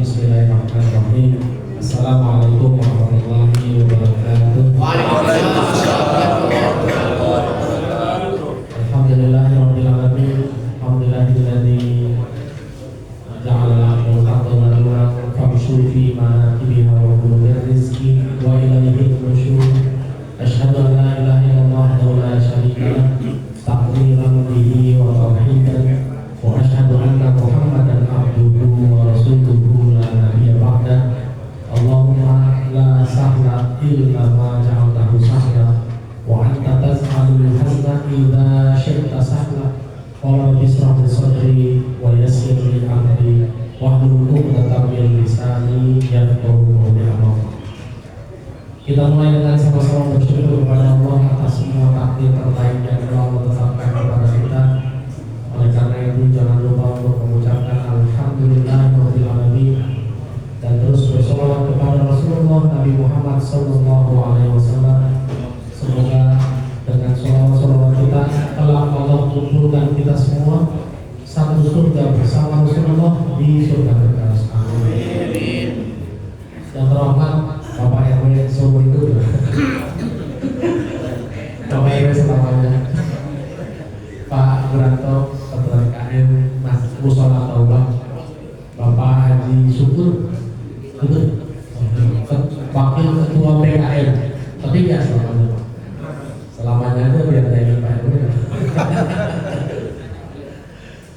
Bismillahirrahmanirrahim. Assalamualaikum warahmatullahi wabarakatuh. Alhamdulillahirabbil alamin. Alhamdulillahilladzi ja'ala al-qadara famshu fi manakibiha wa kullu rizqi wa ilayhi nusyur. Asyhadu an la ilaha illallah wa la syarika lah ta'ziman bihi wa tauhidan wa asyhadu anna Muhammadan abduhu wa rasuluhu la nabiyya ba'da. Allahumma la sahla illa ma ja'altahu sahla wa anta tas'alul hazna idza syi'ta sahla. Qala rabbi ishrah li sadri wa yassir li amri wahlul 'uqdatam min lisani yafqahu qawli. Kita mulai dengan sama-sama bersyukur kepada Allah atas semua takdir terbaik yang telah Allah tetapkan kepada kita. Oleh karena itu jangan lupa untuk mengucapkan alhamdulillahirabbil alamin dan terus bersolawat kepada Rasulullah Nabi Muhammad sallallahu alaihi wasallam. Semoga dengan solawat kita telah Allah kumpulkan kita semua satu surga bersama Rasulullah di surga Firdaus. Amin. Yang terhormat Bapak RW Sobo itu, Bapak RW selamanya, Pak Wiranto Ketua KM Mas Musola Taubah, Bapak Haji Syukur, Wakil Ketua PKM, tapi ya selamanya, selamanya aja biar saya ingin Pak RW.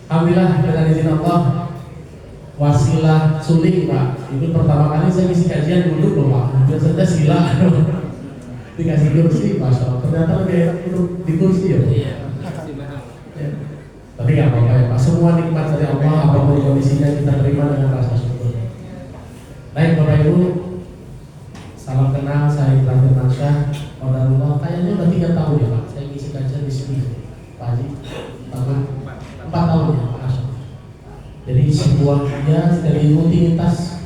Alhamdulillah dengan izin Allah. Wasilah suling Pak, itu pertama kali saya ngisi kajian duduk loh Pak, biasanya sila dikasih kursi, Masya Allah, ternyata lebih enak duduk di kursi ya. Tapi nggak apa-apa ya Pak, semua nikmat dari Allah, apapun kondisinya kita terima dengan rasa syukur. Baik Bapak Ibu, salam kenal, saya Ibrahim Firmansyah. Qadarullah, kayaknya udah 3 tahun ya Pak, saya ngisi kajian di sini Pak Haji, 4 tahun ya Pak. Jadi sebuah dari rutinitas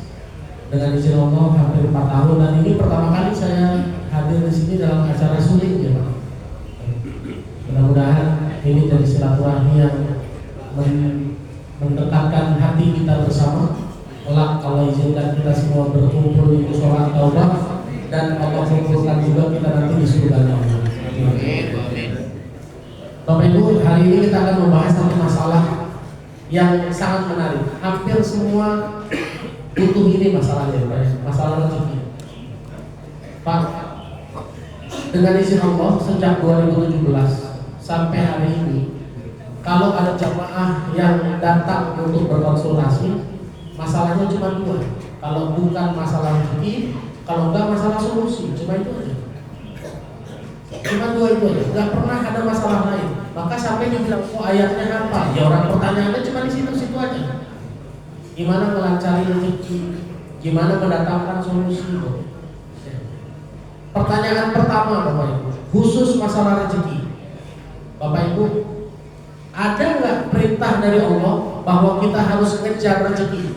dengan izin Allah hampir 4 tahun, dan ini pertama kali saya hadir di sini dalam acara sulit ya Pak. Mudah-mudahan ini jadi silaturahmi yang mendekatkan hati kita bersama. Kelak kalau izinkan kita semua berkumpul di mushola Taubah dan Allah kumpulkan juga kita nanti di surga Allah. Bapak Ibu, hari ini kita akan membahas satu masalah yang sangat menarik. Hampir semua butuh ini masalahnya, masalah rezeki. Pak, dengan izin Allah sejak 2017 sampai hari ini, kalau ada jamaah yang datang untuk berkonsultasi, masalahnya cuma 2. Kalau bukan masalah rezeki, kalau enggak masalah solusi, cuma itu aja. Cuma 2 itu aja, nggak pernah ada masalah lain. Maka sampai dibilang, oh ayatnya apa? Ya orang pertanyaannya cuma di situ-situ aja. Gimana melancarkan rezeki? Gimana mendatangkan solusi? Pertanyaan pertama Bapak Ibu, khusus masalah rezeki. Bapak Ibu, ada nggak perintah dari Allah bahwa kita harus ngejar rezeki?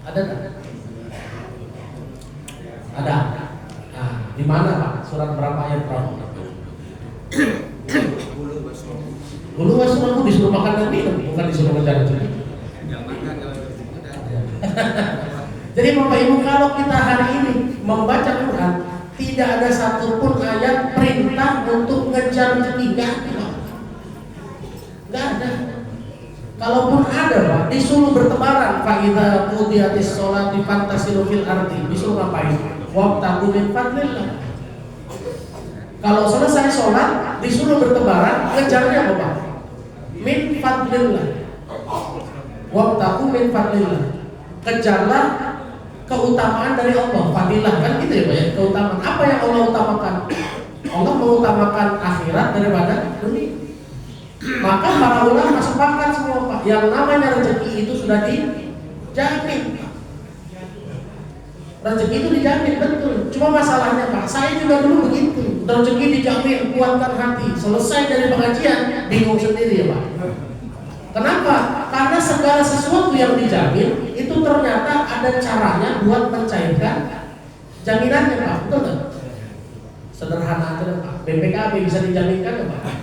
Ada nggak? Ada. Nah, di mana Pak? Surat berapa, ayat berapa? Dulu Rasulullah disuruh makan dan minum, bukan disuruh ngejar rezeki. Jadi Bapak Ibu, kalau kita hari ini membaca Quran, tidak ada satupun ayat perintah untuk ngejar rezeki, nggak ada. Kalaupun ada Pak, disuruh bertebaran. Fa'idza qudiyatis sholati fantasilu fil ardi, disuruh ngapain? Wabtaghu min fadlillah. Kalau selesai sholat disuruh bertebaran, ngejarnya apa Pak? Min fadlillah. Wabtaghu min fadlillah. Kejarlah keutamaan dari Allah. Fadilah kan gitu ya Pak ya, keutamaan. Apa yang Allah utamakan? Allah mengutamakan akhirat daripada dunia. Maka para ulama sepakat semua Pak, yang namanya rezeki itu sudah dijamin. Rezeki itu dijamin, betul. Cuma masalahnya Pak, saya juga dulu begitu. Rezeki dijamin, kuatkan hati. Selesai dari pengajian, bingung sendiri ya Pak. Kenapa? Karena segala sesuatu yang dijamin itu ternyata ada caranya buat mencairkan jaminannya Pak, betul nggak? Sederhana aja Pak. BPKB bisa dijaminkan nggak Pak?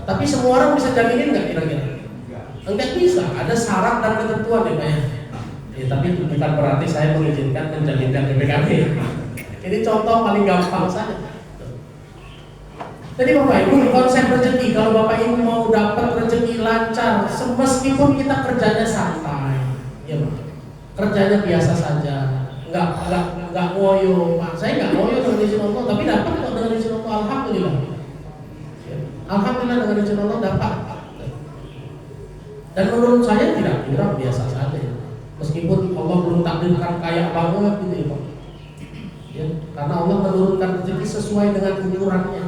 Tapi semua orang bisa jaminin nggak kira-kira? Enggak bisa. Ada syarat dan ketentuan ya Pak ya. tapi itu bukan berarti saya mengizinkan menjaminkan BPKB. Ini contoh paling gampang saja. Jadi Bapak Ibu, konsep rezeki, kalau Bapak Ibu mau dapat rezeki lancar, meskipun kita kerjanya santai, ya Pak, kerjanya biasa saja, nggak ngoyo, Pak. Saya nggak ngoyo dengan izin Allah, tapi dapat kok dengan izin Allah, alhamdulillah. Alhamdulillah dengan izin Allah dapat. Dan menurut saya tidak kurang, biasa saja. Meskipun Allah belum takdirkan kaya banget gitu ya Pak. Ya, karena Allah menurunkan rezeki sesuai dengan ukurannya.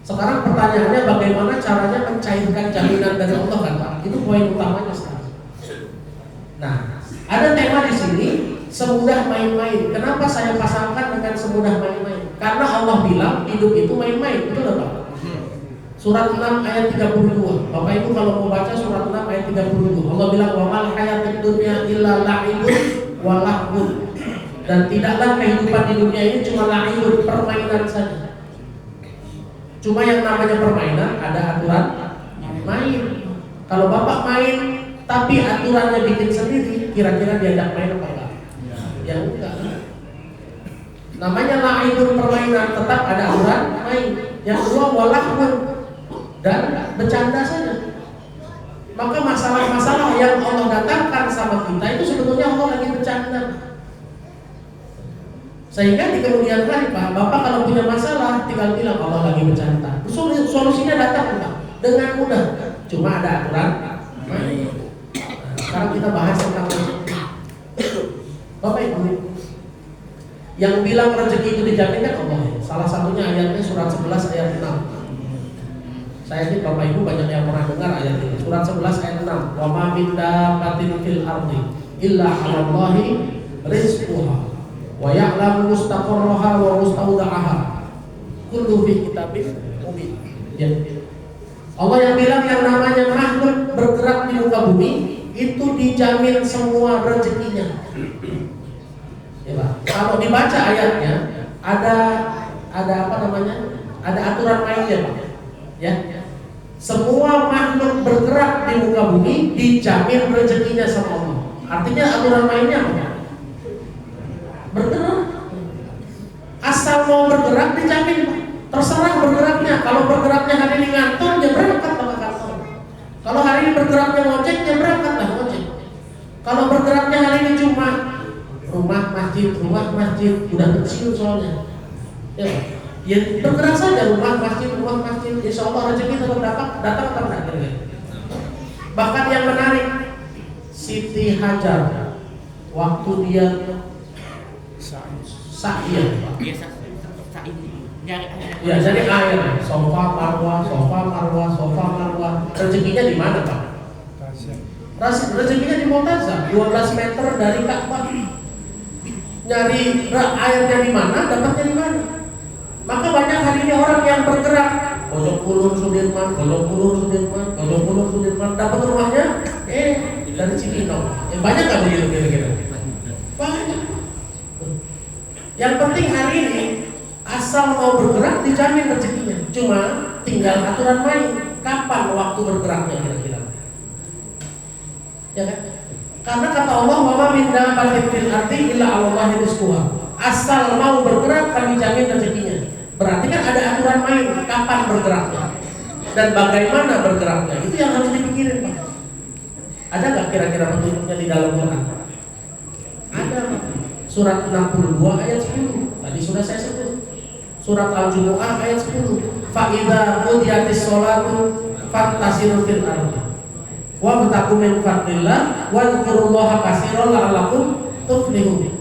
Sekarang pertanyaannya bagaimana caranya mencairkan jaminan dari Allah kan Pak? Itu poin utamanya sekarang. Nah, ada tema di sini semudah main-main. Kenapa saya pasangkan dengan semudah main-main? Karena Allah bilang hidup itu main-main, betul Pak? Surat 6 ayat 32. Bapak Ibu kalau mau baca surat 6 ayat 32, Allah bilang wa mal hayatud dunya illa la'ibun wa lahwun. Dan tidaklah kehidupan di dunia ini cuma la'ibun, permainan saja. Cuma yang namanya permainan ada aturan main. Kalau Bapak main tapi aturannya bikin sendiri, kira-kira diajak main apa enggak? Ya enggak. Namanya la'ibun, permainan, tetap ada aturan main. Yang kedua walahwun, dan bercanda saja. Maka masalah-masalah yang Allah datangkan sama kita itu sebetulnya Allah lagi bercanda. Sehingga di kemudian hari Pak, Bapak kalau punya masalah tinggal bilang Allah lagi bercanda. Solusinya datang Pak dengan mudah. Cuma ada aturan. Nah, sekarang kita bahas tentang rezeki. Bapak Ibu, yang bilang rezeki itu dijamin kan Allah. Salah satunya ayatnya surat 11 ayat 6. Saya yakin Bapak Ibu banyak yang pernah dengar ayat ini. Surat 11 ayat 6. Wa ma min dabbatin fil ardi illa 'alallahi rizquha wa ya'lamu mustaqarraha wa mustawda'aha. Kullu fi kitabin mubin. Ya. Allah yang bilang yang namanya makhluk bergerak di muka bumi itu dijamin semua rezekinya. Ya, Pak. Kalau dibaca ayatnya ada apa namanya? Ada aturan mainnya, Pak. Ya. Semua makhluk bergerak di muka bumi dijamin rezekinya sama Allah. Artinya aturan mainnya apa? Bergerak. Asal mau bergerak dijamin. Terserah bergeraknya. Kalau bergeraknya hari ini ngantor, dia berangkat ke kantor. Kalau hari ini bergeraknya ngojek, dia berangkat lah ngojek. Kalau bergeraknya hari ini cuma rumah masjid, udah kecil soalnya. Ya bergerak saja rumah masjid, insya Allah rezeki tetap datang atau tidak. Bahkan yang menarik, Siti Hajar waktu dia sa'ir, ya jadi air, sofa marwah, rezekinya di mana Pak? Rezekinya di Mu'tazah, 12 meter dari Ka'bah. Nyari airnya di mana, dapatnya di mana? Maka banyak hari ini orang yang bergerak Pojok Kulon Sudirman, dapat rumahnya dari Cibinong. Banyak nggak begitu kira-kira? Banyak. Yang penting hari ini asal mau bergerak dijamin rezekinya. Cuma tinggal aturan main. Kapan waktu bergeraknya kira-kira? Ya kan? Karena kata Allah wa min dabbatin fil ardi illa 'alallahi rizquha. Asal mau bergerak kami jamin rezekinya. Berarti kan ada aturan main kapan bergeraknya dan bagaimana bergeraknya. Itu yang harus dipikirin Pak. Ada nggak kira-kira petunjuknya di dalam Quran? Ada. Surat 62 ayat 10. Tadi sudah saya sebut. Surat Al-Jumu'ah ayat 10. Fa idza qudiyatis sholatu fantasiru fil ardi wa btagu min fadlillah wa dzkurullaha katsiran la'allakum tuflihun.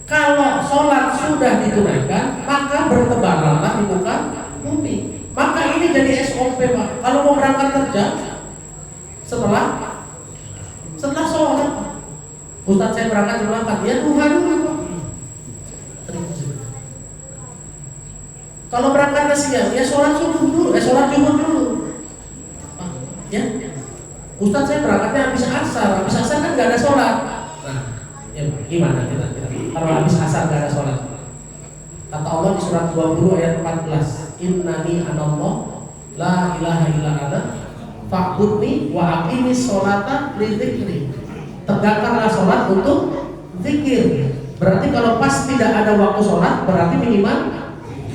Kalau sholat sudah ditunaikan, maka bertebaranlah di muka bumi. Maka ini jadi SOP Pak. Kalau mau berangkat kerja, setelah sholat, Ustaz saya berangkat jam 8, ya duha dulu Pak. Kalau berangkatnya siang, ya sholat subuh dulu, sholat juhur dulu. Ya, Ustaz saya berangkatnya habis asar kan nggak ada sholat. Nah, ya gimana kita? Kalau habis asar gak ada sholat. Kata Allah di surat 20 ayat 14, Innani anallah la ilaha illa ana fa'budni wa aqimis sholata li dzikri. tegakkanlah sholat untuk zikir. Berarti kalau pas tidak ada waktu sholat, berarti minimal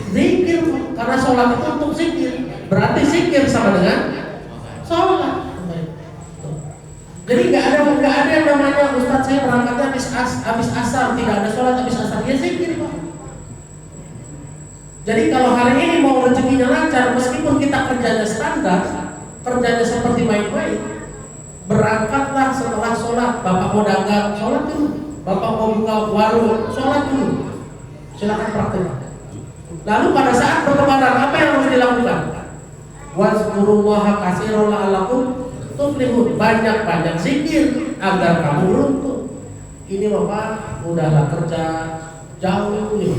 zikir, karena sholat itu untuk zikir. Berarti zikir sama dengan sholat. Jadi nggak ada yang namanya Ustadz saya berangkatnya habis asar, tidak ada sholat habis asar, ya zikir Pak. Jadi kalau hari ini mau rezekinya lancar, meskipun kita kerjanya standar, kerjanya seperti main-main, berangkatlah setelah sholat. Bapak mau dagang, sholat dulu. Bapak mau buka warung, sholat dulu. Silakan praktek. Lalu pada saat berlebaran, apa yang harus dilakukan? Wazkurullaha katsiran la'allakum tuflihun. Banyak-banyak zikir agar kamu beruntung. Ini Bapak udahlah kerja jauh nih,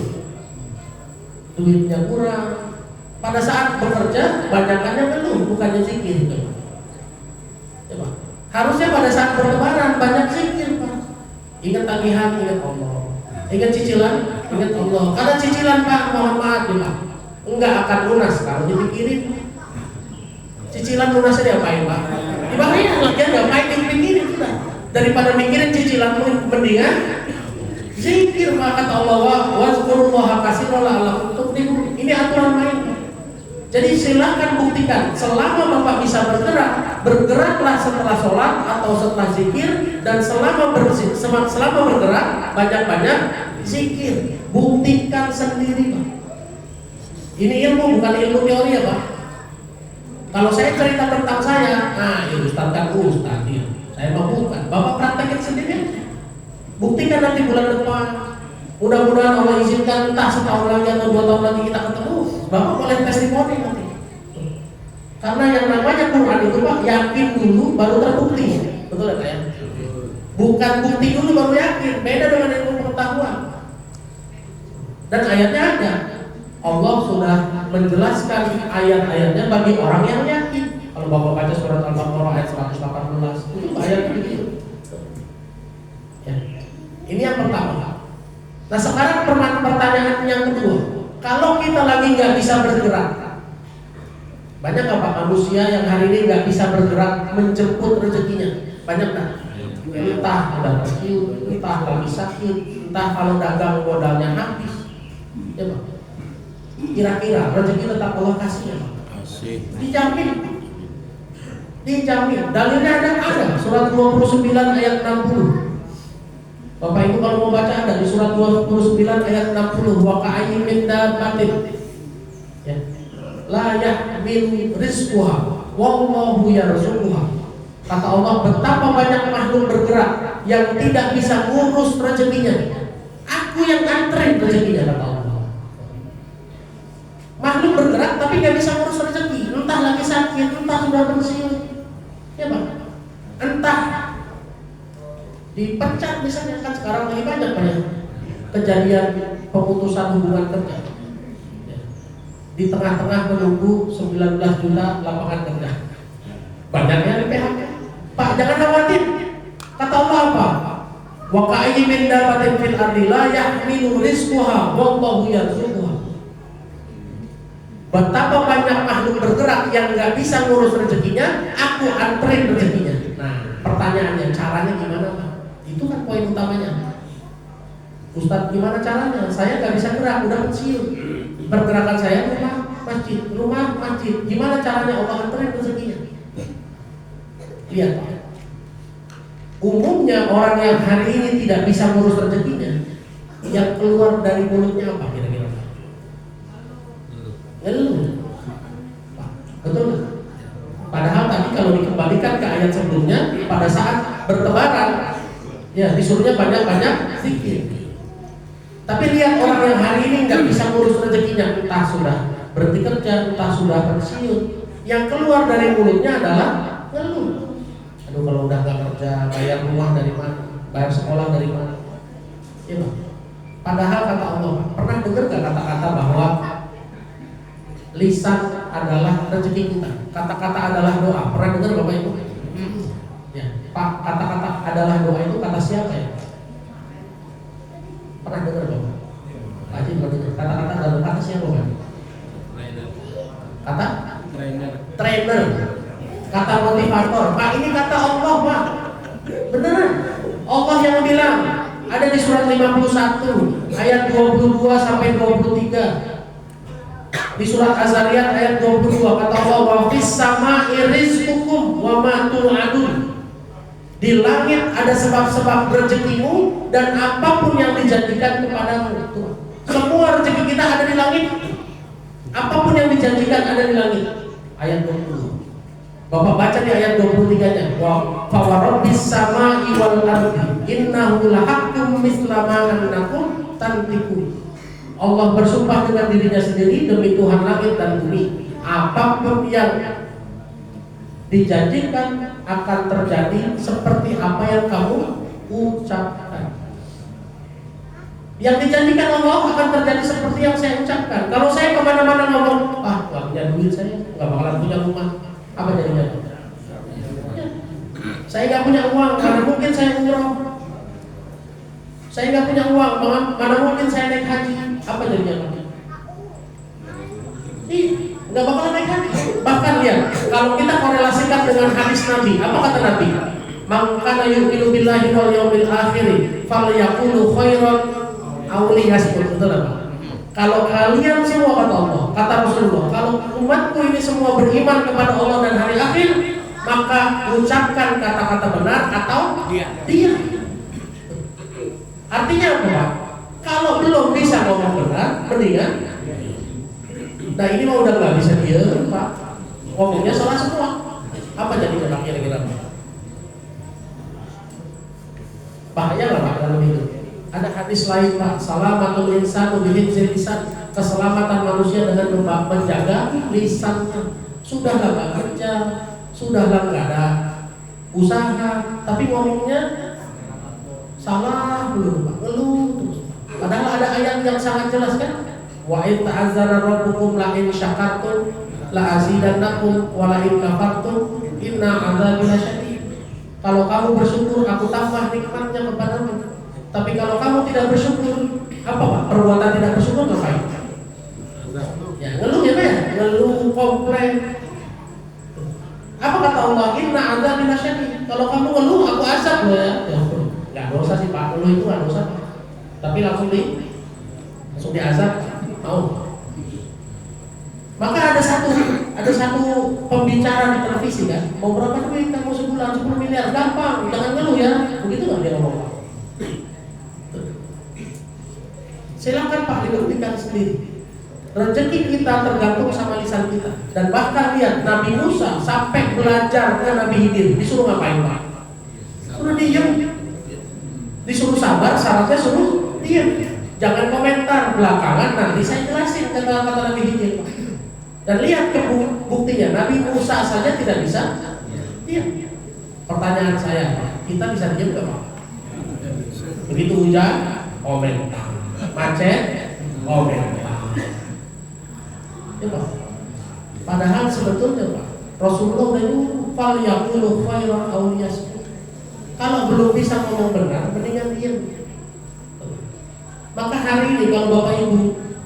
duitnya kurang. Pada saat bekerja banyakannya belum, bukannya zikir. Ya, Pak. Harusnya pada saat berlebaran banyak zikir Pak. Ingat tagihan, ingat Allah. Ingat cicilan, ingat Allah. Karena cicilan Pak, mohon maaf ya Pak, enggak akan lunas kalau dipikirin. Cicilan lunasnya diapain Pak? Dibayarin lagi, diapain dipikirin sudah. Daripada mikirin cicilan, mendingan zikir. Maka kata Allah, wazkurullaha katsiran la'allakum tuflihun. Ini aturan main. Jadi silakan buktikan, selama Bapak bisa bergerak, bergeraklah setelah sholat atau setelah zikir, dan selama bergerak banyak-banyak zikir. Buktikan sendiri Pak. Ini ilmu, bukan ilmu teori ya Pak. Kalau saya cerita tentang saya, nah ya Ustaz kan Ustaz ya. Saya mau bukan, Bapak praktekin sendiri. Buktikan nanti bulan depan. Mudah-mudahan Allah izinkan, entah setahun lagi atau 2 tahun lagi kita ketemu, Bapak boleh testimoni nanti. Karena yang namanya Quran itu Pak, yakin dulu baru terbukti. Betul ya Pak ya? Bukan bukti dulu baru yakin, beda dengan ilmu pengetahuan. Dan ayatnya ada. Allah sudah menjelaskan ayat-ayatnya bagi orang yang yakin. Kalau Bapak baca surat Al-Baqarah ayat 118, itu ayat begitu. Ya. Ini yang pertama. Nah sekarang pertanyaan yang kedua, kalau kita lagi nggak bisa bergerak, banyak nggak Pak manusia yang hari ini nggak bisa bergerak menjemput rezekinya? Banyak nggak? Entah ada rescue, entah lagi sakit, entah kalau dagang modalnya habis, ya Pak. Kira-kira rezeki tetap Allah kasih ya Pak? Dijamin. Dijamin. Dalilnya ada. Surat 29 ayat 60. Bapak Ibu kalau mau baca ada di surat 29 ayat 60. Wa ka'ayyin min dabbatin ya la yahmilu rizquha wallahu yarzuquha. Kata Allah, betapa banyak makhluk bergerak yang tidak bisa ngurus rezekinya. Aku yang anterin rezekinya, kata Allah. Makhluk bergerak tapi nggak bisa ngurus rezeki. Entah lagi sakit, entah sudah pensiun, ya Pak. Entah dipecat misalnya, kan sekarang lagi banyak kejadian pemutusan hubungan kerja ya. Di tengah-tengah menunggu 19 juta lapangan kerja, banyaknya di PHK. Pak jangan khawatir, kata Allah apa? Wa ka'ayyin min dabbatin fil ardi la yahmilu rizquha wallahu yarzuquha. Betapa banyak makhluk bergerak yang nggak bisa ngurus rezekinya, aku anterin rezekinya. Nah pertanyaannya, caranya gimana Pak? Itu kan poin utamanya. Ustadz gimana caranya? Saya nggak bisa gerak, udah pensiun. Pergerakan saya rumah masjid. Gimana caranya Allah anterin rezekinya? Lihat Pak. Umumnya orang yang hari ini tidak bisa ngurus rezekinya, yang keluar dari mulutnya apa kira-kira? Ngeluh. Betul nggak? Padahal tadi kalau dikembalikan ke ayat sebelumnya, pada saat bertebaran ya disuruhnya banyak-banyak zikir. Tapi lihat orang yang hari ini nggak bisa ngurus rezekinya, entah sudah berhenti kerja, entah sudah pensiun, yang keluar dari mulutnya adalah ngeluh. Aduh kalau udah nggak kerja, bayar rumah dari mana, bayar sekolah dari mana? Ya Pak. Padahal kata Allah, pernah dengar nggak kata-kata bahwa lisan adalah rezeki kita, kata-kata adalah doa? Pernah dengar Bapak Ibu? Ya, Pak, kata-kata adalah doa itu kata siapa ya? Pernah dengar Bapak? Pak Haji pernah dengar? Kata-kata adalah kata siapa Bapak? Kata? Trainer. Kata motivator. Pak ini kata Allah Pak. Beneran? Allah yang bilang, ada di surat 51 ayat 22 sampai 23. Di surat Az-Zariyat ayat 22 kata Allah, wa fis sama'i rizqukum wa ma tu'adun. Di langit ada sebab-sebab rezekimu dan apapun yang dijanjikan kepadamu. Semua rezeki kita ada di langit. Apapun yang dijanjikan ada di langit. Ayat 20. Bapak baca di ayat 23-nya. Wa fa rabbis sama'i wal ardi innahu lahaqqum misla ma annakum tantiqun. Allah bersumpah dengan dirinya sendiri, demi Tuhan langit dan bumi, apapun yang dijanjikan akan terjadi seperti apa yang kamu ucapkan. Yang dijanjikan Allah akan terjadi seperti yang saya ucapkan. Kalau saya kemana-mana ngomong, nggak punya duit, saya nggak bakalan punya rumah, apa jadinya? Saya nggak punya uang, mana mungkin saya umroh. Saya nggak punya uang, mana mungkin saya naik haji, apa jadinya? Nggak bakalan naik haji. Bahkan lihat, kalau kita korelasikan dengan hadis Nabi, apa kata Nabi? Man kana yu'minu billahi wal yawmil akhir falyaqulu khairan aw liyasmut. Betul apa? Kalau kalian semua, kata Allah, kata Rasulullah, kalau umatku ini semua beriman kepada Allah dan hari akhir, maka ucapkan kata-kata benar atau diam. Artinya apa? Kalau belum bisa ngomong benar, mendingan. Nah ini mah udah nggak bisa diam, Pak. Ngomongnya salah semua. Apa jadi kira-kira? Bahaya nggak Pak dalam hidup? Ada hadis lain Pak, salamatul insanu bihifzil lisan, keselamatan manusia dengan menjaga lisannya. Sudahlah nggak kerja, sudahlah nggak ada usaha, tapi ngomongnya salah belum Pak, ngeluh terus. Padahal ada ayat yang sangat jelas kan? Wa in ta'azzara rabbukum la in syakartum la azidannakum wa la in kafartum inna 'adzabi lasyadid. Kalau kamu bersyukur, aku tambah nikmatnya kepadamu. Tapi kalau kamu tidak bersyukur, apa Pak? Perbuatan tidak bersyukur ngapain? Ya ngeluh ya Pak ya? Ngeluh, komplain. Apa kata Allah? Inna 'adzabi lasyadid. Kalau kamu ngeluh, aku azab loh ya. Nggak dosa sih Pak, ngeluh itu nggak dosa. Tapi langsung diazab, mau. Maka ada satu pembicara di televisi kan, mau berapa duit kamu sebulan? 10 miliar, gampang, jangan ngeluh ya. Begitu nggak dia ngomong Pak? Silakan Pak dibuktikan sendiri. Rezeki kita tergantung sama lisan kita. Dan bahkan lihat Nabi Musa sampai belajar ke Nabi Khidir, disuruh ngapain Pak? Suruh diem. Disuruh sabar, syaratnya suruh diem. Jangan komentar belakangan, nanti saya jelasin kata-kata Nabi Khidir Pak. Dan lihat ke buktinya, Nabi Musa saja tidak bisa diam. Pertanyaan saya, kita bisa diam nggak Pak? Begitu hujan, komentar. Macet, komentar. Ya Pak. Padahal sebetulnya Pak, Rasulullah udah nyuruh fal yaqulu khairan aw liyasmut. Kalau belum bisa ngomong benar, mendingan diam. Maka hari ini kalau Bapak Ibu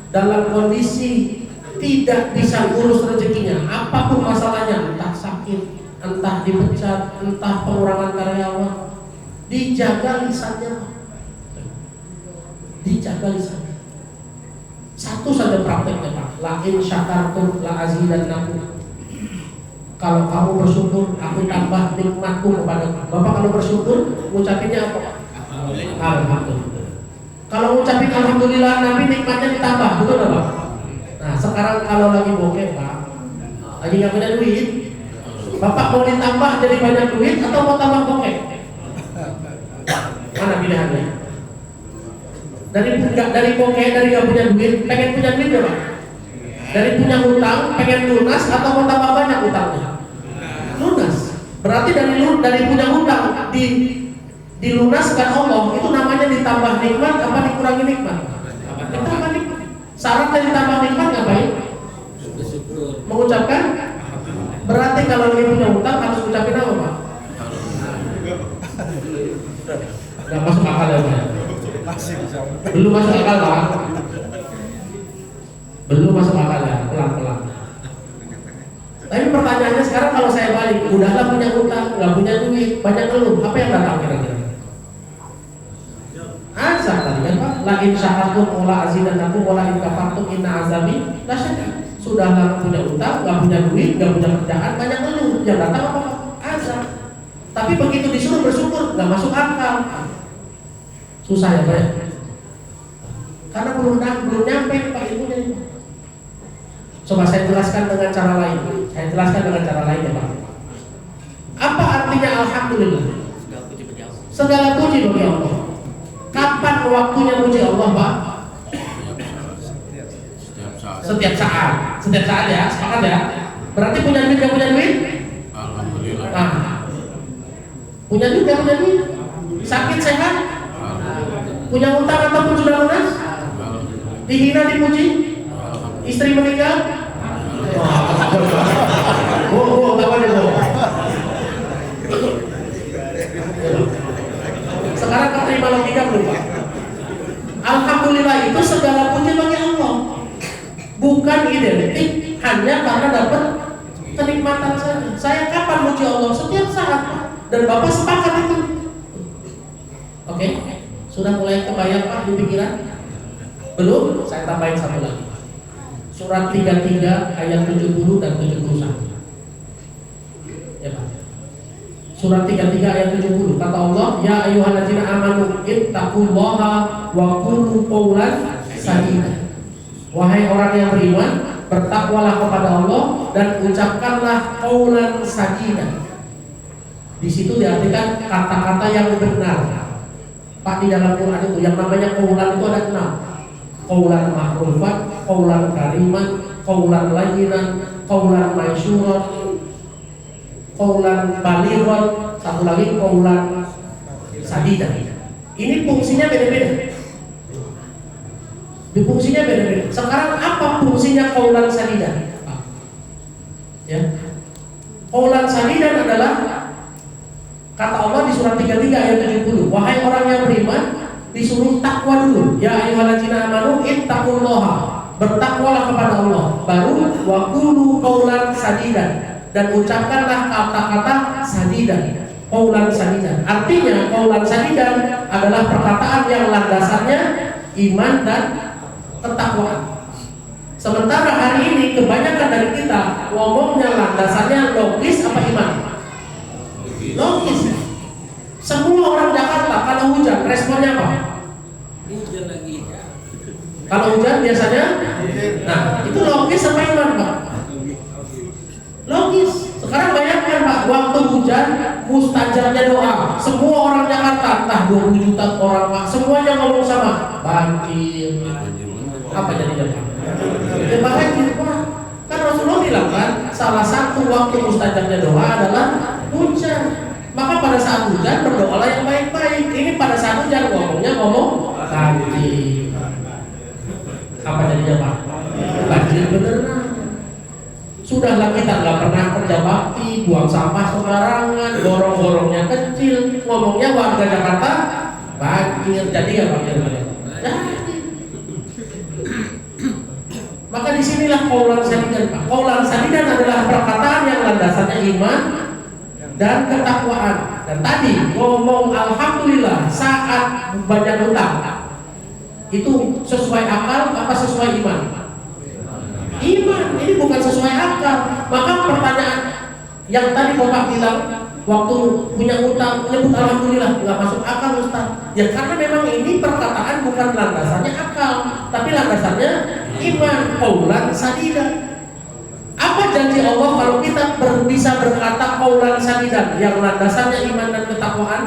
dalam kondisi tidak bisa urus rezekinya, apapun masalahnya, entah sakit, entah dipecat, entah pengurangan karyawan, dijaga lisannya. Dijaga lisannya. Satu saja prakteknya Pak, la in syakartum la azidannakum. Kalau kamu bersyukur, aku tambah nikmatku kepadamu. Bapak kalau bersyukur, ngucapinnya apa? Alhamdulillah. Kalau ngucapin alhamdulillah, Nabi nikmatnya ditambah, betul nggak Pak? Nah sekarang kalau lagi bokeh Pak, lagi nggak punya duit, Bapak mau ditambah jadi banyak duit atau mau tambah bokeh? Mana pilihannya? Dari bokeh, dari nggak punya duit, pengen punya duit ya Pak? Dari punya hutang, pengen lunas atau mau tambah banyak hutangnya? Lunas. Berarti dari punya hutang dilunaskan Allah, itu namanya ditambah nikmat apa dikurangi nikmat? Ditambah nikmat. Syarat dari ditambah nikmat ngapain? Mengucapkan. Berarti kalau lagi punya hutang harus ucapin apa Pak? Gak masuk akal ya Pak? Belum masuk akal Pak? Belum masuk akal ya, pelan-pelan. Tapi pertanyaannya sekarang kalau saya balik, udahlah punya hutang, nggak punya duit, banyak ngeluh, apa yang datang kira-kira? Azab tadi kan Pak, la in syakartum wala azidannakum wala in kafartum inna azabi lasyadid. Sudah nggak punya utang, nggak punya duit, nggak punya kerjaan, banyak ngeluh, yang datang apa? Azab. Tapi begitu disuruh bersyukur, nggak masuk akal. Susah ya Pak ya? Karena belum nyampe Pak ilmunya ini. Coba saya jelaskan dengan cara lain. Ya Pak. Apa artinya alhamdulillah? Segala puji bagi Allah. Kapan waktunya puji Allah Pak? Setiap saat ya, sepakat ya. Berarti punya duit gak punya duit? Alhamdulillah. Nah, punya duit gak punya duit? Sakit sehat? Punya utang ataupun sudah lunas? Dihina dipuji? Istri meninggal? Sekarang kau terima logika belum Pak? Alhamdulillah itu segala puji bagi Allah. Bukan identik hanya karena dapat kenikmatan saja. Saya kapan puji Allah? Setiap saat. Dan Bapak sepakat itu. Oke? Sudah mulai kebayang Pak di pikiran? Belum? Saya tambahin satu lagi. Surat 33 ayat 70 dan 71. Ya Pak. Surat 33 ayat 70 kata Allah, ya ayyuhalladzina amanu ittaqullaha wa qulu qawlan sadida. Wahai orang yang beriman, bertakwalah kepada Allah dan ucapkanlah qawlan sadida. Di situ diartikan kata-kata yang benar. Pak, di dalam Quran itu yang namanya qawlan itu ada 6. Qawlan ma'rufan, qawlan kariman, qawlan layyinan, qawlan masyuran, qawlan balighan, satu lagi qawlan sadida. Ini fungsinya beda-beda. Fungsinya beda-beda. Sekarang apa fungsinya qawlan sadida? Ya. Qawlan sadida adalah kata Allah di surat 33 ayat 70. Wahai orang yang beriman, disuruh takwa dulu. Ya ayyuhalladzina amanu ittaqullaha. Bertakwalah kepada Allah. Baru wa qulu qawlan sadida. Dan ucapkanlah kata-kata sadida. Qawlan sadida. Artinya qawlan sadida adalah perkataan yang landasannya iman dan ketakwaan. Sementara hari ini kebanyakan dari kita ngomongnya landasannya logis apa iman? Logis. Semua orang Jakarta kalau hujan responnya apa? Hujan lagi. Kalau hujan biasanya, nah itu logis apa iman Pak? Logis. Sekarang bayangkan Pak, waktu hujan mustajabnya doa. Semua orang Jakarta, entah 20 juta orang Pak, semuanya ngomong sama banjir. Apa jadinya Pak? Ya banjir Pak. Kan Rasulullah bilang kan, salah satu waktu mustajabnya doa adalah hujan. Maka pada saat hujan berdoalah yang baik-baik. Ini pada saat hujan ngomong banjir. Apa jadinya Pak? Banjir beneran. Sudahlah kita nggak pernah kerja bakti, buang sampah sembarangan, gorong-gorongnya kecil, ngomongnya warga Jakarta banjir. Jadi nggak banjir? Jadi. Maka disinilah qawlan sadidan Pak. Qawlan sadidan adalah perkataan yang landasannya iman dan ketakwaan. Dan tadi ngomong alhamdulillah saat banyak utang itu sesuai akal apa sesuai iman? Iman. Ini bukan sesuai akal. Maka pertanyaan yang tadi Bapak bilang waktu punya utang menyebut alhamdulillah nggak masuk akal Ustaz. Ya karena memang ini perkataan bukan landasannya akal, tapi landasannya iman. Qawlan sadida. Apa janji Allah kalau kita bisa berkata qawlan sadida yang landasannya iman dan ketakwaan?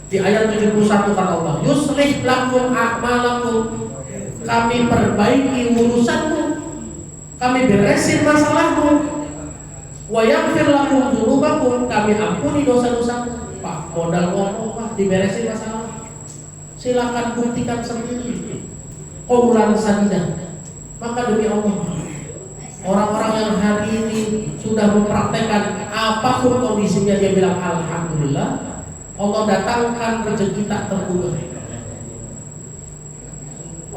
Di ayat 71 kata Allah, yuslih lakum a'malakum. Kami perbaiki urusanmu, kami beresin masalahmu. Wa yaghfir lakum dzunubakum. Kami ampuni dosa-dosamu. Pak, modal ngomong Pak, diberesin masalah. Silakan buktikan sendiri. Qawlan sadida. Maka demi Allah, orang-orang yang hari ini sudah mempraktekkan apapun kondisinya dia bilang alhamdulillah, Allah datangkan rezeki tak terduga.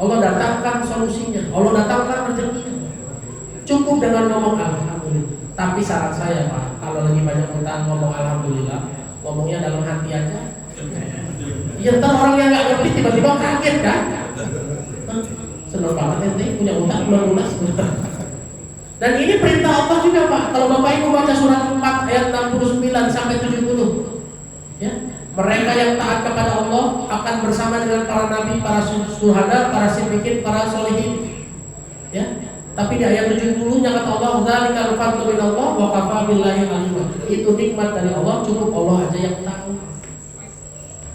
Allah datangkan solusinya, Allah datangkan rezekinya. Cukup dengan ngomong alhamdulillah. Tapi saran saya Pak, kalau lagi banyak utang ngomong alhamdulillah, ngomongnya dalam hati aja. Ya ntar orang yang nggak ngerti tiba-tiba kaget kan? Senang banget ente punya utang belum lunas. Dan ini perintah Allah juga Pak. Kalau Bapak Ibu baca surat 4 ayat 69 sampai 70, ya, mereka yang taat kepada Allah akan bersama dengan para nabi, para syuhada, para siddiqin, para sholihin. Ya. Tapi di ayat 70-nya kata Allah, "Dzalikal fadlu minallah wa kafaa billahi alima." Itu nikmat dari Allah, cukup Allah aja yang tahu.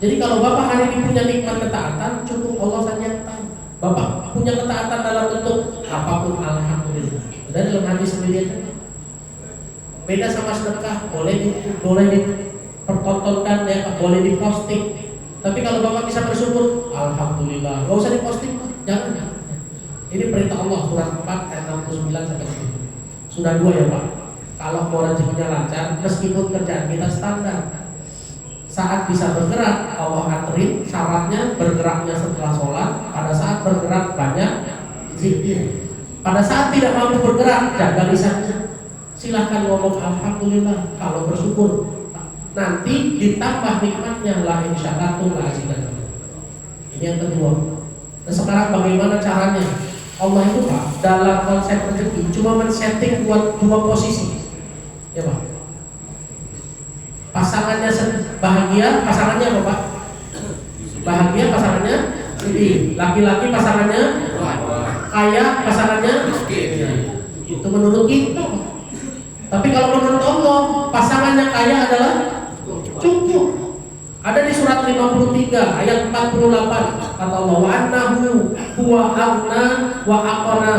Jadi kalau Bapak hari ini punya nikmat ketaatan, cukup Allah saja yang tahu. Bapak punya ketaatan dalam bentuk apapun, alhamdulillah. Dan dalam hati sendiri aja. Beda sama sedekah, boleh dipertontonkan ya, boleh diposting. Tapi kalau Bapak bisa bersyukur, alhamdulillah. Gak usah diposting, jangan. Ini perintah Allah surat 4 ayat 69 sampai 70. Sudah 2 ya Pak. Kalau mau rezekinya lancar, meskipun kerjaan kita standar, saat bisa bergerak, Allah aterin syaratnya bergeraknya setelah sholat. Pada saat bergerak banyak zikir. Pada saat tidak mampu bergerak, jaga lisannya. Silahkan ngomong alhamdulillah kalau bersyukur. Nanti ditambah nikmatnya, la in syakartum la azidannakum. Ini yang kedua. Nah, sekarang bagaimana caranya? Allah itu Pak dalam konsep rezeki cuma men-setting buat 2 posisi. Ya Pak. Pasangannya bahagia, pasangannya apa Pak? Bahagia pasangannya sedih. Laki-laki pasangannya kaya, pasangannya miskin. Itu menurut kita Pak. Tapi kalau menurut Allah, pasangannya kaya adalah cukup. Ada di surat 53 ayat 48 kata Allah, wa annahu huwa aghna wa aqna.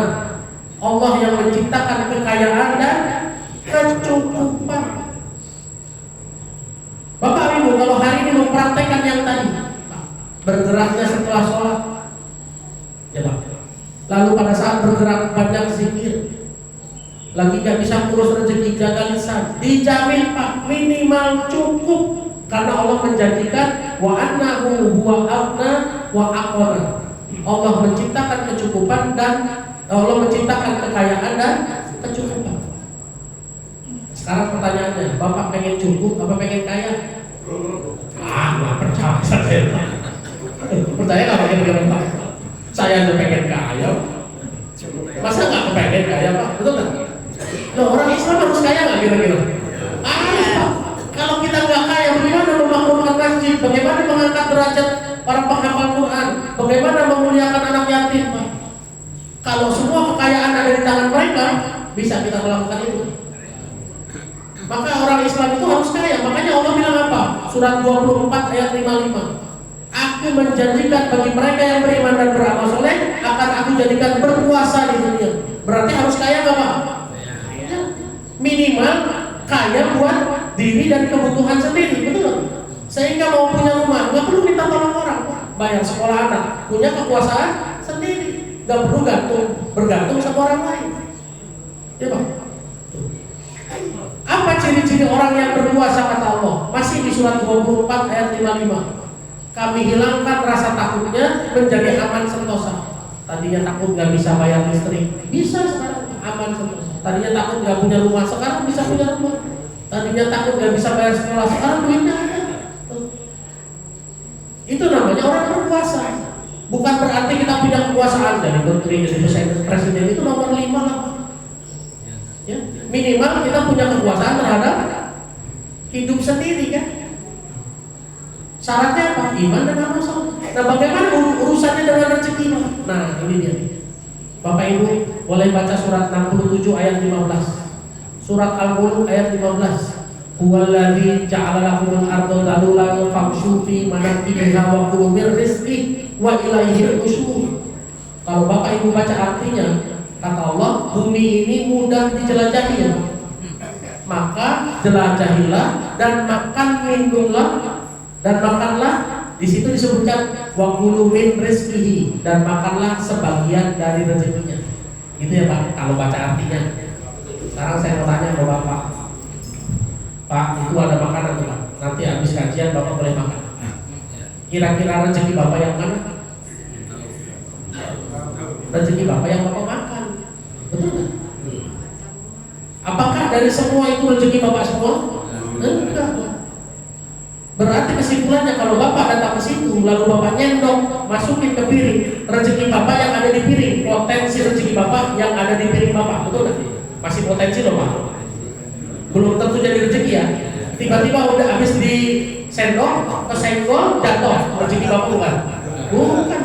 Allah yang menciptakan kekayaan dan kecukupan. Bapak Ibu kalau hari ini mempraktekkan yang tadi, bergeraknya setelah sholat, ya Pak. Lalu pada saat bergerak banyak zikir, lagi gak bisa ngurus rezeki, jaga lisan, dijamin Pak minimal cukup. Karena Allah menjanjikan wa annahu huwa aghna wa aqna. Allah menciptakan kecukupan dan Allah menciptakan kekayaan dan kecukupan. Sekarang pertanyaannya, Bapak pengen cukup apa pengen kaya? Nggak percaya saya. Percaya nggak pengen Pak? Saya udah pengen kaya. Masa nggak kepengen kaya Pak? Betul nggak? Loh, orang Islam harus kaya nggak kira-kira? Pak. Kalau kita nggak kaya, bagaimana memakmurkan masjid? Bagaimana mengangkat derajat para penghafal Quran? Bagaimana memuliakan anak yatim? Pak? Kalau semua kekayaan ada di tangan mereka, bisa kita melakukan itu. Maka orang Islam itu harus kaya. Makanya Allah bilang apa? Surat 24 ayat 55. Aku menjanjikan bagi mereka yang beriman dan beramal soleh akan aku jadikan berkuasa di dunia. Berarti harus kaya nggak Pak? Minimal kaya buat diri dan kebutuhan sendiri, betul? Sehingga mau punya rumah nggak perlu minta tolong orang, bayar sekolah anak, punya kekuasaan sendiri, nggak perlu bergantung sama orang lain. Ya Pak. Apa ciri-ciri orang yang berkuasa kata Allah? Masih di surat 24 ayat 55. Kami hilangkan rasa takutnya menjadi aman sentosa. Tadinya takut nggak bisa bayar listrik, bisa sekarang aman sentosa. Tadinya takut nggak punya rumah, sekarang bisa punya rumah. Tadinya takut nggak bisa bayar sekolah, sekarang duitnya ada. Itu namanya orang berkuasa. Bukan berarti kita punya kekuasaan dari menteri, jadi presiden itu nomor 5 lah. Ya, minimal kita punya kekuasaan terhadap hidup sendiri kan. Syaratnya apa? Iman dan amal soleh. Nah, bagaimana urusannya dengan rezeki? Nah, ini dia. Bapak Ibu boleh baca surat 67 ayat 15. Surat Al-Mulk ayat 15. Huwallazi ja'ala lakumul arda dalulan famshu fi manakibiha wa kulu min rizqi wa ilaihi nusyur. Kalau Bapak Ibu baca artinya, kata Allah, bumi ini mudah dijelajahi, maka jelajahilah dan makan minumlah dan makanlah. Di situ disebutkan wa kulu min rizqihi, dan makanlah sebagian dari rezekinya. Gitu ya Pak, kalau baca artinya. Sekarang saya mau tanya ke Bapak, Pak, itu ada makanan tuh Pak. Nanti habis kajian Bapak boleh makan. Kira-kira rezeki Bapak yang mana? Rezeki Bapak yang Bapak makan, betul nggak? Apakah dari semua itu rezeki Bapak semua? Enggak. Berarti kesimpulannya kalau bapak datang ke situ, lalu bapak nyendok, masukin ke piring, rezeki bapak yang ada di piring, potensi rezeki bapak yang ada di piring bapak, betul nggak? Masih potensi loh pak. Belum tentu jadi rezeki ya. Tiba-tiba udah habis di sendok, kesenggol, jatuh, rezeki bapak bukan? Bukan.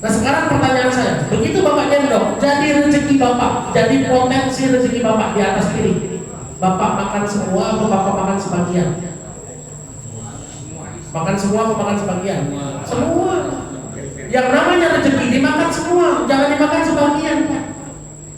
Nah sekarang pertanyaan saya, begitu bapak nyendok, jadi rezeki bapak, jadi potensi rezeki bapak di atas piring. Bapak makan semua atau bapak makan sebagian? Makan semua atau makan sebagian? Semua. Yang namanya rezeki dimakan semua, jangan dimakan sebagian.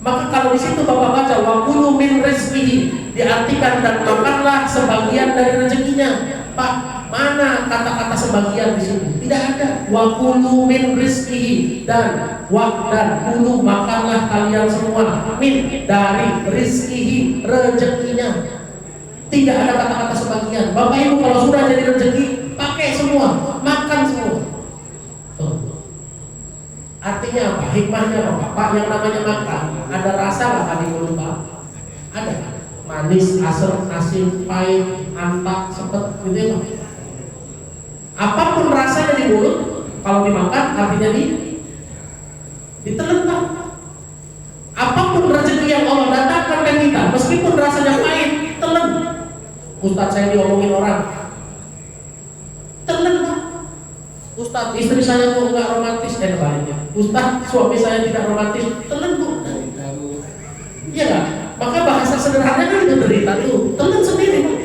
Maka kalau di situ bapak baca wa kulu min rizqihi, diartikan dan makanlah sebagian dari rezekinya. Pak, mana kata-kata sebagian di sini? Tidak ada. Wa kulu min rizqihi, dan kulu makanlah kalian semua min dari rizqihi, rezekinya. Tidak ada kata-kata sebagian. Bapak Ibu kalau sudah jadi rezeki, pakai semua, makan semua. Artinya apa? Hikmahnya apa Pak? Yang namanya makan, ada rasa nggak di mulut Pak? Ada. Manis, asam, asin, pahit, antak, sepet, gitu ya Pak. Apapun rasanya di mulut, kalau dimakan artinya ditelan Pak. Apapun rezeki yang Allah datangkan ke kita, meskipun rasanya pahit, telan. Ustadz saya diomongin orang, telan Pak. Ustadz istri saya kok nggak romantis, baliknya. Ustadz suami saya tidak romantis, telan Bu. Iya nggak? Maka bahasa sederhananya kan derita tuh, telan sendiri Pak.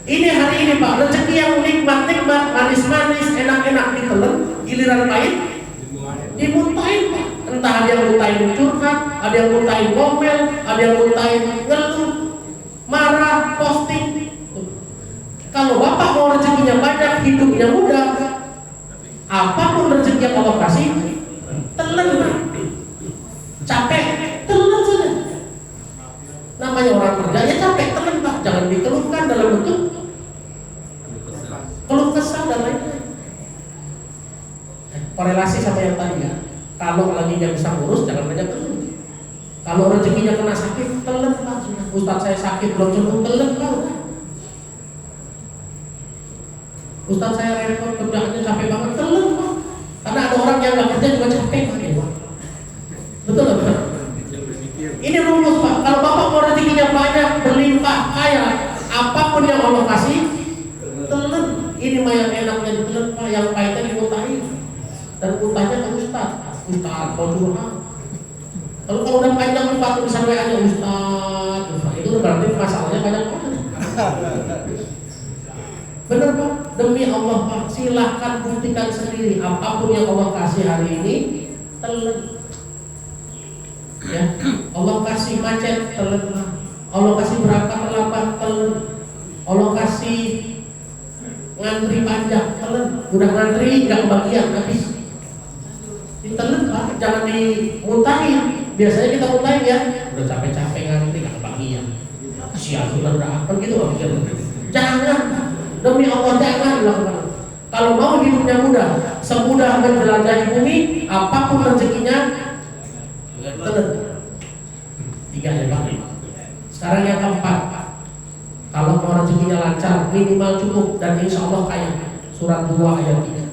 Ini hari ini Pak, rezeki yang nikmat-nikmat, manis-manis, enak-enak ditelan, giliran pahit dimuntahin Pak. Entah ada yang muntahin curhat, ada yang muntahin ngomel, ada yang muntahin ngeluh, marah, posting. Kalau Bapak mau rezekinya banyak, hidupnya mudah, apapun rezeki yang Allah kasih, telan Pak. Capek, telan saja. Namanya orang kerja ya capek, telan Pak. Jangan dikeluhkan dalam bentuk keluh kesah dan lain-lain. Korelasi sama yang tadi ya. Kalau lagi nggak bisa ngurus, jangan banyak keluh. Kalau rezekinya kena sakit, telan Pak. Ustadz saya sakit belum sembuh, telan Pak. Ustadz saya repot kerjaannya capek banget, telan Pak. Karena ada orang yang nggak kerja juga capek Pak. Betul nggak? Ini rumus Pak. Kalau Bapak mau rezekinya banyak, berlimpah, kaya, apapun yang Allah kasih, telan. Ini mah yang enaknya ditelan Pak, yang pahitnya dimuntahin. Dan muntahnya ke Ustadz mau curhat. Kalau udah panjang Pak tulisan WA-nya Ustadz, itu berarti masalahnya banyak banget. Benar Pak, demi Allah Pak, silahkan buktikan sendiri apapun yang Allah kasih hari ini, telan. Ya, Allah kasih macet, telan. Allah kasih berangkat terlambat, telan. Allah kasih ngantri panjang, telan. Udah ngantri nggak kebagian, habis. Ditelan Pak, jangan dimuntahin. Biasanya kita muntahin ya, udah capek-capek ngantri nggak kebagian. Sial sudah apa gitu Pak pikir. Jangan, demi Allah jangan lakukan. Kalau mau hidupnya mudah, semudah menjelajahi bumi, apapun rezekinya, telan. 3 ya Pak. Sekarang yang keempat, kalau mau rezekinya lancar, minimal cukup dan insya Allah kaya. Surat 2 ayat 3.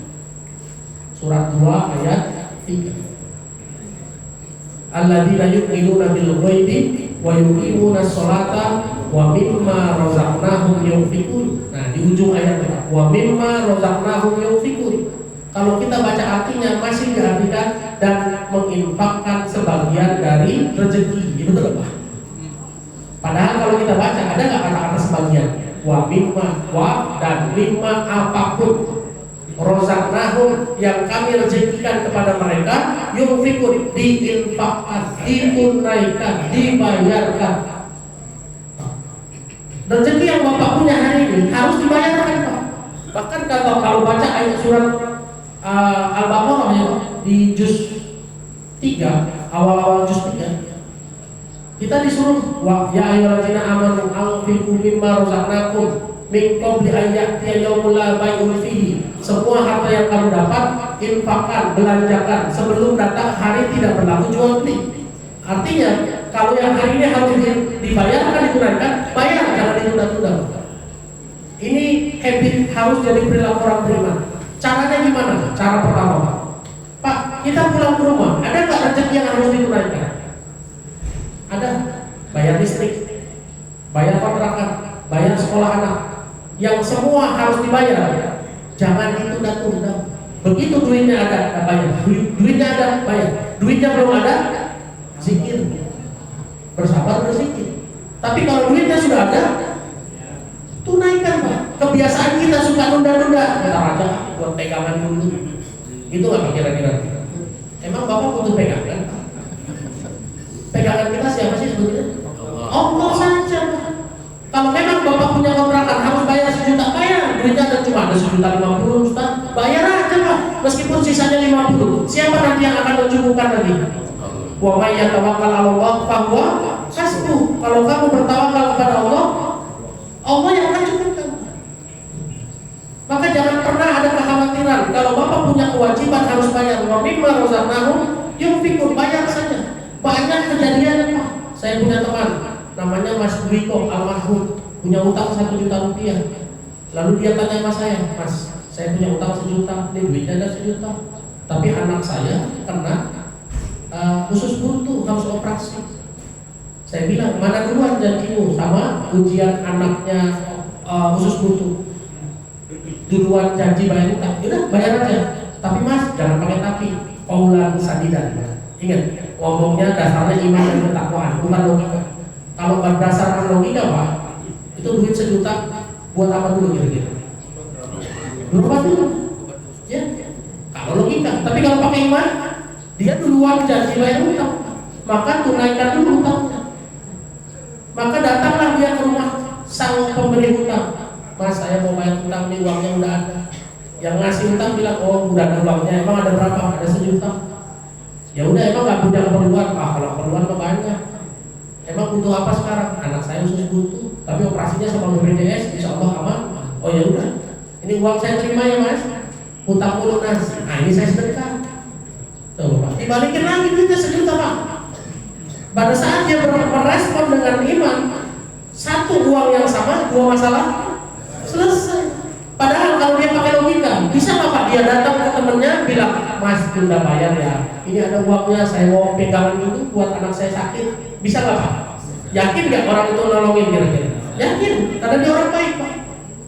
Surat 2 ayat 3. Alladzina yu'minuna bil ghaibi wa yuqimuna sholata wa mimma razaqnahum yunfiqun. Nah, di ujung ayat itu, wa mimma razaqnahum yunfiqun. Kalau kita baca artinya masih diartikan dan menginfakkan sebagian dari rezeki. Itu betul Pak. Padahal kalau kita baca ada nggak kata-kata sebagian? Wa mimma, wa dan mimma apapun rozaqnahum yang kami rezekikan kepada mereka, yunfikun diinfakkan, ditunaikan, dibayarkan. Rezeki yang Bapak punya hari ini harus dibayarkan Pak. Bahkan kalau baca ayat surat Al-Baqarah ya, di juz 3, awal-awal juz 3, kita disuruh wa ya ayyuhallazina amanu anfiqu mimma razaqnakum min qabli an ya'tiya yaumul la bai'un fihi. Semua harta yang kamu dapat, infakkan, belanjakan sebelum datang hari tidak berlaku jual beli. Artinya, kalau yang hari ini harus dibayarkan, ditunaikan, bayar, jangan ditunda-tunda. Ini habit harus jadi perilaku orang beriman. Caranya gimana? Cara pertama, Pak, kita pulang ke rumah, ada nggak rezeki yang harus ditunaikan? Ada. Bayar listrik, bayar kontrakan, bayar sekolah anak, yang semua harus dibayar. Jangan ditunda-tunda. Begitu duitnya ada, bayar. Duitnya ada, bayar. Duitnya belum ada, zikir. Bersabar berzikir. Tapi kalau duitnya sudah ada, tunaikan, Pak. Kebiasaan kita suka nunda-nunda. Bentar aja buat pegangan dulu. Itu nggak kira-kira? Emang Bapak butuh pegangan? Pegangan kita siapa sih sebetulnya? Allah saja. Kalau memang Bapak punya kontrakan harus bayar 1 juta, bayar. Duitnya ada cuma ada 1.050.000, Ustaz. Bayar aja, Pak. Meskipun sisanya 50. Siapa nanti yang akan mencukupkan lagi? Wa may yatawakkal 'ala Allah fa huwa hasbuh. Kalau kamu bertawakal kepada Allah, Allah yang akan cukupkan. Maka jangan pernah ada kekhawatiran. Kalau Bapak punya kewajiban harus bayar. Wa mimma razaqnahum yunfiqun, bayar saja. Banyak kejadian, Pak. Saya punya teman, namanya Mas Dwiko almarhum, punya utang 1 juta rupiah. Lalu dia tanya sama saya, Mas, saya punya utang 1 juta, ini duitnya ada 1 juta. Tapi anak saya kena khusus buntu, harus operasi. Saya bilang, mana duluan janjimu sama ujian anaknya khusus buntu? Duluan janji bayar utang, udah bayar aja. Tapi Mas, jangan pakai tapi, qaulan sadidan. Ingat, ngomongnya dasarnya iman dan ketakwaan, bukan logika. Kalau berdasarkan logika, Pak, itu duit 1 juta buat apa dulu kira-kira? Berobat dulu, ya. Kalau logika, tapi kalau pakai iman, dia duluan janji bayar utang, maka tunaikan dulu utangnya. Maka datanglah dia ke rumah sang pemberi utang. Mas, saya mau bayar utang, nih uangnya udah ada. Yang ngasih utang bilang, oh udah ada uangnya, emang ada berapa? Ada 1 juta. Ya udah, emang nggak punya keperluan, Pak. Kalau keperluan mah banyak. Emang butuh apa sekarang? Anak saya khusus butuh, tapi operasinya sama BPJS, insya Allah aman. Oh ya udah, ini uang saya terima ya Mas. Utang lunas. Nah ini saya sedekah. Tuh Pak, dibalikin lagi duitnya 1 juta, Pak. Pada saat dia merespon dengan iman, 1 uang yang sama, 2 masalah selesai. Padahal kalau dia pakai logika, bisa nggak Pak dia datang ke temennya bilang, Mas udah bayar ya, ini ada uangnya, saya mau pegangan dulu buat anak saya sakit, bisa nggak Pak? Yakin nggak orang itu nolongin kira-kira? Yakin, karena dia orang baik Pak.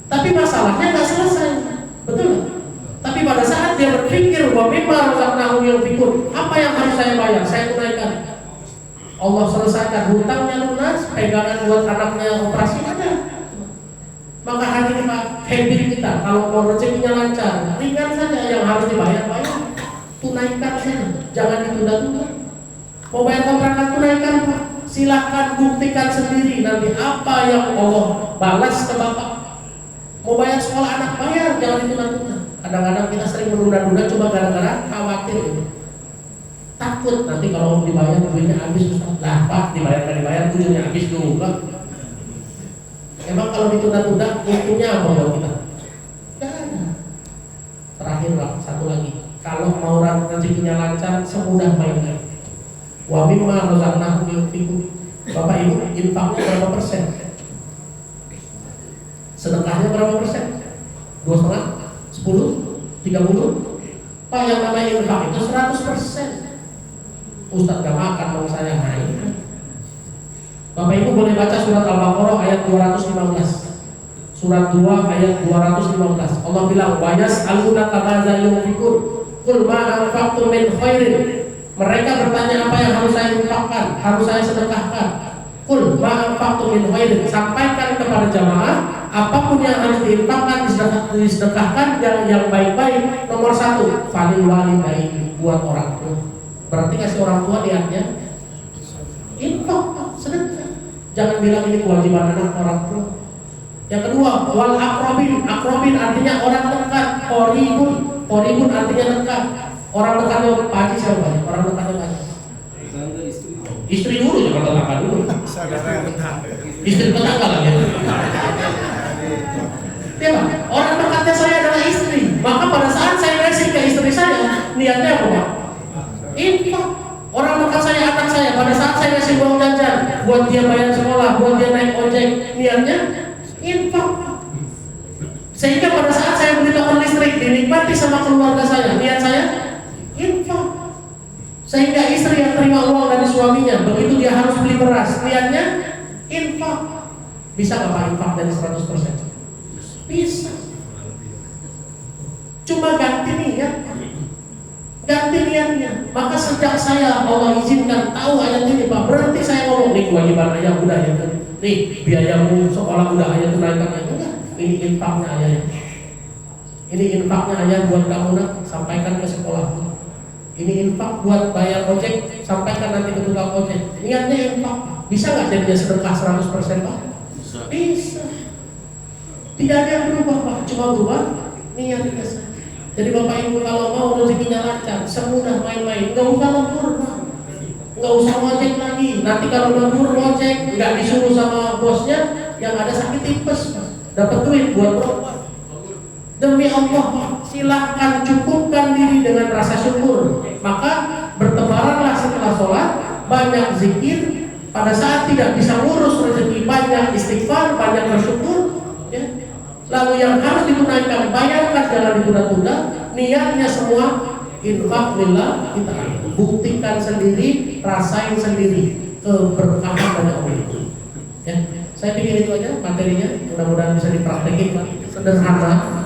Tapi masalahnya nggak selesai, betul nggak? Tapi pada saat dia berpikir bahwa mimma razaqnahum yunfiqun, apa yang harus saya bayar? Saya tunaikan. Allah selesaikan, hutangnya lunas, pegangan buat anaknya operasi ada. Maka hari ini Pak, habit kita kalau mau rezekinya lancar, ringan saja yang harus dibayar-bayar, tunaikan saja, jangan ditunda-tunda. Mau bayar kontrakan tunaikan Pak, silahkan buktikan sendiri nanti apa yang Allah balas ke Bapak. Mau bayar sekolah anak bayar, jangan ditunda-tunda. Kadang-kadang kita sering menunda-nunda cuma gara-gara khawatir, takut nanti kalau mau dibayar duitnya habis. Lah Pak, dibayar ujungnya habis dulu Pak. Emang kalau ditunda-tunda untungnya apa buat kita? Gak ada. Terakhir Pak, satu lagi. Kalau mau rezekinya lancar, semudah main-main. Wa mimma razaqnahum yunfiqun. Bapak Ibu, infaknya berapa persen? Sedekahnya berapa persen? 2,5? 10? 30? Pak, yang namanya infak itu 100%. Ustaz gak makan mau saya naik. Bapak Ibu boleh baca surat Al-Baqarah ayat 215. Surat 2 ayat 215. Allah bilang, "Wa yas'alunaka madza yunfiqun? Qul ma anfaqtum min khairin." Mereka bertanya apa yang harus saya infakkan, harus saya sedekahkan. Qul ma anfaqtum min khairin. Sampaikan kepada jamaah apapun yang harus diinfakkan, disedekahkan yang baik-baik. Nomor 1, falil walidaini, buat orang tua. Berarti kasih orang tua niatnya infak, sedekah. Jangan bilang ini kewajiban anak orang tua. Yang kedua, wal akrobin. Akrobin artinya orang dekat. Qoribun artinya dekat. Orang dekatnya Pak Haji siapa? Orang dekatnya Pak Haji. Istri dulu, jangan tetangga dulu. Istri tetangga lagi. Ya Pak, orang dekatnya saya adalah istri. Maka pada saat saya ngasih ke istri saya, niatnya apa Pak? Infak. Orang dekat saya, anak saya, pada saat saya ngasih uang jajan buat dia bayar sekolah, buat dia naik ojek, niatnya infak. suaminya, begitu dia harus beli beras, niatnya infak. Bisa nggak Pak infak dari 100%? Bisa. Cuma ganti niat, ganti niatnya. Maka sejak saya Allah izinkan tahu ayat ini Pak, berarti saya ngomong nih kewajiban ayah udah ya kan, nih biayamu sekolah udah ayah tunaikan ayah, enggak. Ini infaknya ayah. Ini infaknya ayah buat kamu nak, sampaikan ke sekolah. Ini infak buat bayar ojek, sampaikan nanti ke tukang ojek. Niatnya infak. Bisa nggak jadinya sedekah 100% Pak? Bisa. Tidak ada yang berubah Pak, cuma berubah niatnya. Jadi Bapak Ibu kalau mau rezekinya lancar, semudah main-main, nggak usah lembur Pak, nggak usah ngojek lagi. Nanti kalau lembur ngojek, nggak disuruh sama bosnya, yang ada sakit tipes, dapat duit buat berobat. Demi Allah Pak, silahkan cukupkan diri dengan rasa syukur. Maka bertebaranlah setelah sholat, banyak zikir. Pada saat tidak bisa ngurus rezeki, banyak istighfar, banyak bersyukur. Ya. Lalu yang harus ditunaikan, bayarkan, jangan ditunda-tunda. Niatnya semua infak lillah kita. Buktikan sendiri, rasain sendiri keberkahan dari Allah itu. Ya. Saya pikir itu aja materinya, mudah-mudahan bisa dipraktekin Pak. Sederhana.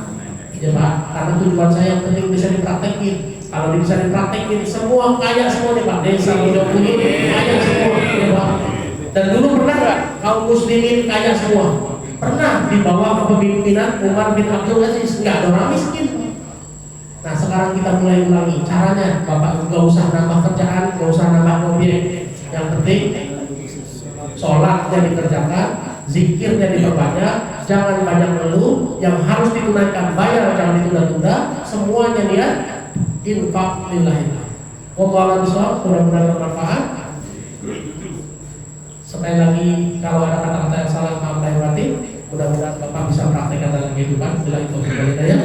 Ya Pak, karena tujuan saya yang penting bisa dipraktekin. Kalau bisa dipraktekin, semua kaya semua nih Pak. Desa Pondok ini kaya semua, ya Pak. Dan dulu pernah nggak kaum muslimin kaya semua? Pernah di bawah kepemimpinan Umar bin Abdul Aziz, nggak ada orang miskin. Nah sekarang kita mulai ulangi caranya, Bapak nggak usah nambah kerjaan, nggak usah nambah objek. Yang penting sholatnya dikerjakan, zikirnya diperbanyak, jangan banyak ngeluh. Yang harus ditunaikan bayar, jangan ditunda-tunda. Semuanya niat infak lillahillah. Wallahu a'lam, mudah-mudahan bermanfaat. Sekali lagi kalau ada kata-kata yang salah maaf lahir batin. Mudah-mudahan Bapak bisa praktekkan dalam kehidupan. Bila itu berbeda ya.